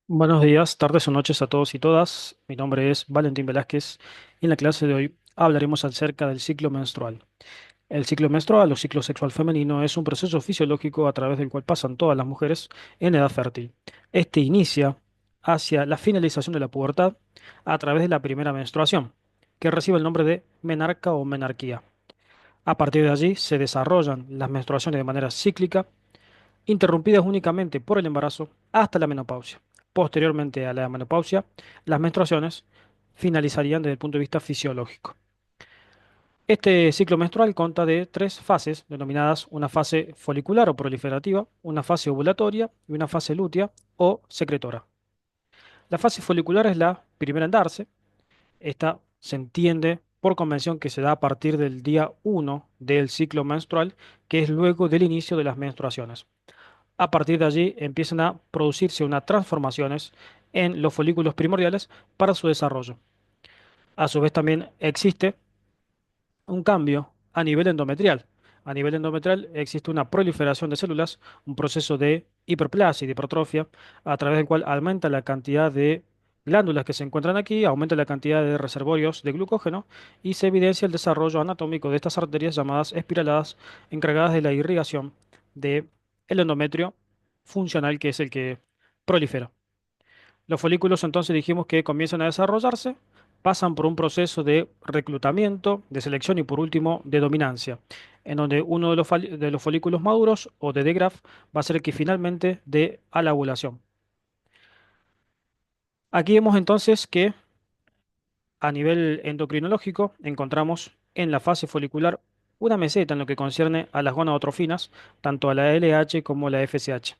Buenos días, tardes o noches a todos y todas. Mi nombre es Valentín Velázquez y en la clase de hoy hablaremos acerca del ciclo menstrual. El ciclo menstrual o ciclo sexual femenino es un proceso fisiológico a través del cual pasan todas las mujeres en edad fértil. Este inicia hacia la finalización de la pubertad a través de la primera menstruación, que recibe el nombre de menarca o menarquía. A partir de allí se desarrollan las menstruaciones de manera cíclica interrumpidas únicamente por el embarazo hasta la menopausia. Posteriormente a la menopausia, las menstruaciones finalizarían desde el punto de vista fisiológico. Este ciclo menstrual consta de tres fases, denominadas una fase folicular o proliferativa, una fase ovulatoria y una fase lútea o secretora. La fase folicular es la primera en darse. Esta se entiende por convención que se da a partir del día 1 del ciclo menstrual, que es luego del inicio de las menstruaciones. A partir de allí empiezan a producirse unas transformaciones en los folículos primordiales para su desarrollo. A su vez también existe un cambio a nivel endometrial. A nivel endometrial existe una proliferación de células, un proceso de hiperplasia y de hipertrofia, a través del cual aumenta la cantidad de glándulas que se encuentran aquí, aumenta la cantidad de reservorios de glucógeno y se evidencia el desarrollo anatómico de estas arterias llamadas espiraladas, encargadas de la irrigación del endometrio funcional, que es el que prolifera. Los folículos entonces dijimos que comienzan a desarrollarse, pasan por un proceso de reclutamiento, de selección y por último de dominancia, en donde uno de de los folículos maduros o de Degraaff va a ser el que finalmente dé a la ovulación. Aquí vemos entonces que a nivel endocrinológico encontramos en la fase folicular una meseta en lo que concierne a las gonadotrofinas, tanto a la LH como a la FSH.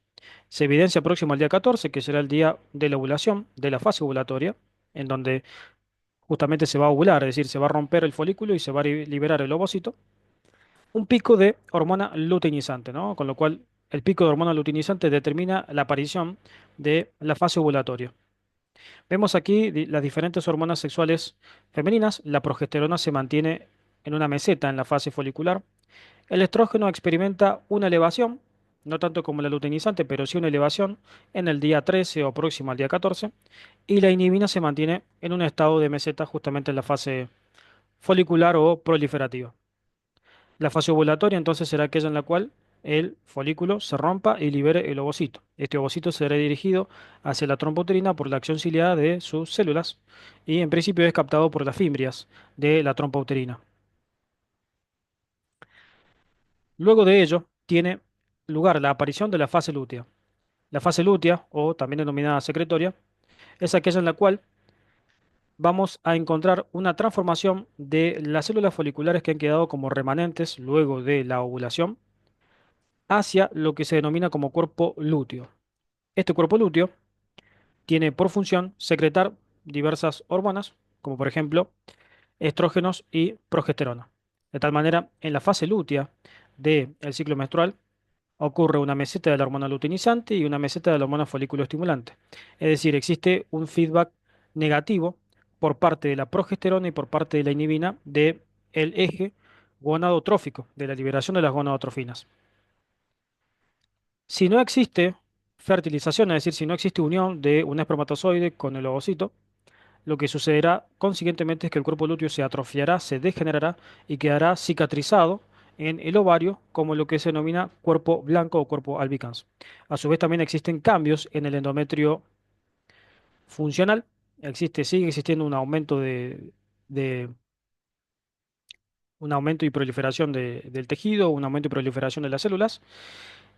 Se evidencia próximo al día 14, que será el día de la ovulación, de la fase ovulatoria, en donde justamente se va a ovular, es decir, se va a romper el folículo y se va a liberar el ovocito, un pico de hormona luteinizante, ¿no? Con lo cual el pico de hormona luteinizante determina la aparición de la fase ovulatoria. Vemos aquí las diferentes hormonas sexuales femeninas. La progesterona se mantiene en una meseta en la fase folicular. El estrógeno experimenta una elevación, no tanto como la luteinizante, pero sí una elevación en el día 13 o próximo al día 14. Y la inhibina se mantiene en un estado de meseta justamente en la fase folicular o proliferativa. La fase ovulatoria entonces será aquella en la cual el folículo se rompa y libere el ovocito. Este ovocito será dirigido hacia la trompa uterina por la acción ciliada de sus células y en principio es captado por las fimbrias de la trompa uterina. Luego de ello tiene lugar la aparición de la fase lútea. La fase lútea, o también denominada secretoria, es aquella en la cual vamos a encontrar una transformación de las células foliculares que han quedado como remanentes luego de la ovulación hacia lo que se denomina como cuerpo lúteo. Este cuerpo lúteo tiene por función secretar diversas hormonas, como por ejemplo estrógenos y progesterona. De tal manera, en la fase lútea del ciclo menstrual ocurre una meseta de la hormona luteinizante y una meseta de la hormona folículo estimulante. Es decir, existe un feedback negativo por parte de la progesterona y por parte de la inhibina del eje gonadotrófico, de la liberación de las gonadotrofinas. Si no existe fertilización, es decir, si no existe unión de un espermatozoide con el ovocito, lo que sucederá consiguientemente es que el cuerpo lúteo se atrofiará, se degenerará y quedará cicatrizado en el ovario como lo que se denomina cuerpo blanco o cuerpo albicans. A su vez también existen cambios en el endometrio funcional. Sigue existiendo un aumento de- un aumento y proliferación del tejido, un aumento y proliferación de las células.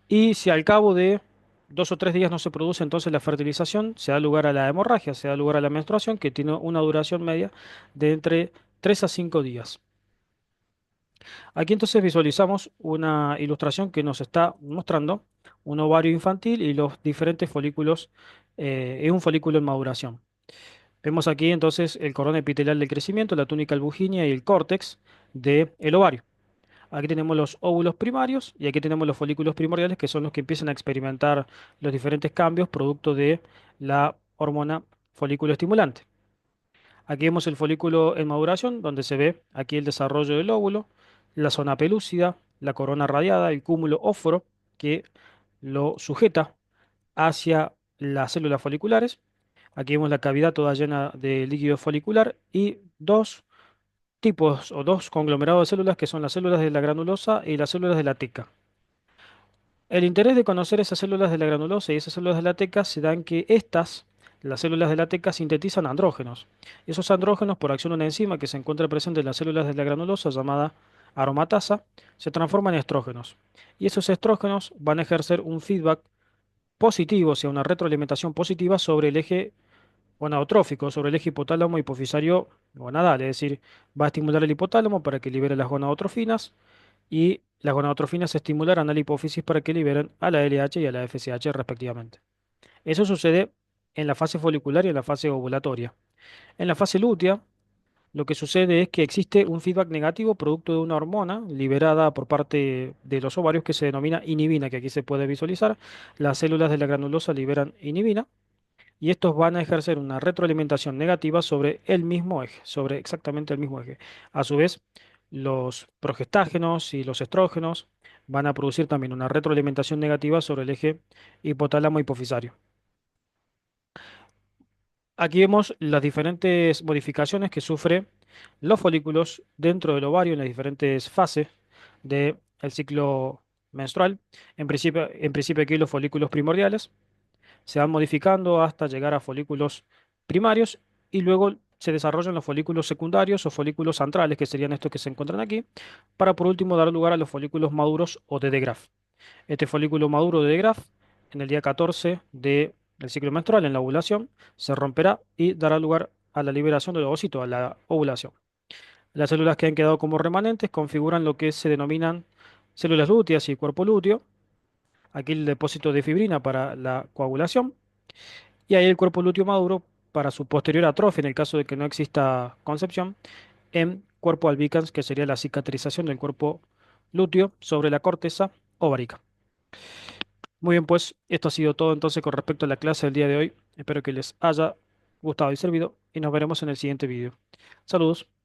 Y si al cabo de 2 o 3 días no se produce entonces la fertilización, se da lugar a la hemorragia, se da lugar a la menstruación, que tiene una duración media de entre 3 a 5 días. Aquí entonces visualizamos una ilustración que nos está mostrando un ovario infantil y los diferentes folículos en un folículo en maduración. Vemos aquí entonces el cordón epitelial del crecimiento, la túnica albuginea y el córtex del ovario. Aquí tenemos los óvulos primarios y aquí tenemos los folículos primordiales, que son los que empiezan a experimentar los diferentes cambios producto de la hormona folículo estimulante. Aquí vemos el folículo en maduración, donde se ve aquí el desarrollo del óvulo, la zona pelúcida, la corona radiada, el cúmulo óforo que lo sujeta hacia las células foliculares. Aquí vemos la cavidad toda llena de líquido folicular y dos tipos o dos conglomerados de células que son las células de la granulosa y las células de la teca. El interés de conocer esas células de la granulosa y esas células de la teca se da en que estas, las células de la teca, sintetizan andrógenos. Esos andrógenos, por acción de una enzima que se encuentra presente en las células de la granulosa llamada aromatasa, se transforman en estrógenos. Y esos estrógenos van a ejercer un feedback positivo, o sea, una retroalimentación positiva sobre el eje gonadotrófico, sobre el eje hipotálamo hipofisario gonadal, es decir, va a estimular el hipotálamo para que libere las gonadotrofinas y las gonadotrofinas estimularán a la hipófisis para que liberen a la LH y a la FSH respectivamente. Eso sucede en la fase folicular y en la fase ovulatoria. En la fase lútea, lo que sucede es que existe un feedback negativo producto de una hormona liberada por parte de los ovarios que se denomina inhibina, que aquí se puede visualizar. Las células de la granulosa liberan inhibina y estos van a ejercer una retroalimentación negativa sobre el mismo eje, sobre exactamente el mismo eje. A su vez, los progestágenos y los estrógenos van a producir también una retroalimentación negativa sobre el eje hipotálamo hipofisario. Aquí vemos las diferentes modificaciones que sufre los folículos dentro del ovario en las diferentes fases del ciclo menstrual. En principio aquí los folículos primordiales se van modificando hasta llegar a folículos primarios y luego se desarrollan los folículos secundarios o folículos centrales, que serían estos que se encuentran aquí, para por último dar lugar a los folículos maduros o de Degraaff. Este folículo maduro de Degraaff, en el día 14 del ciclo menstrual, en la ovulación, se romperá y dará lugar a la liberación del ovocito, a la ovulación. Las células que han quedado como remanentes configuran lo que se denominan células lúteas y cuerpo lúteo. Aquí el depósito de fibrina para la coagulación y ahí el cuerpo lúteo maduro para su posterior atrofia en el caso de que no exista concepción en cuerpo albicans, que sería la cicatrización del cuerpo lúteo sobre la corteza ovárica. Muy bien, pues esto ha sido todo entonces con respecto a la clase del día de hoy. Espero que les haya gustado y servido y nos veremos en el siguiente vídeo. Saludos.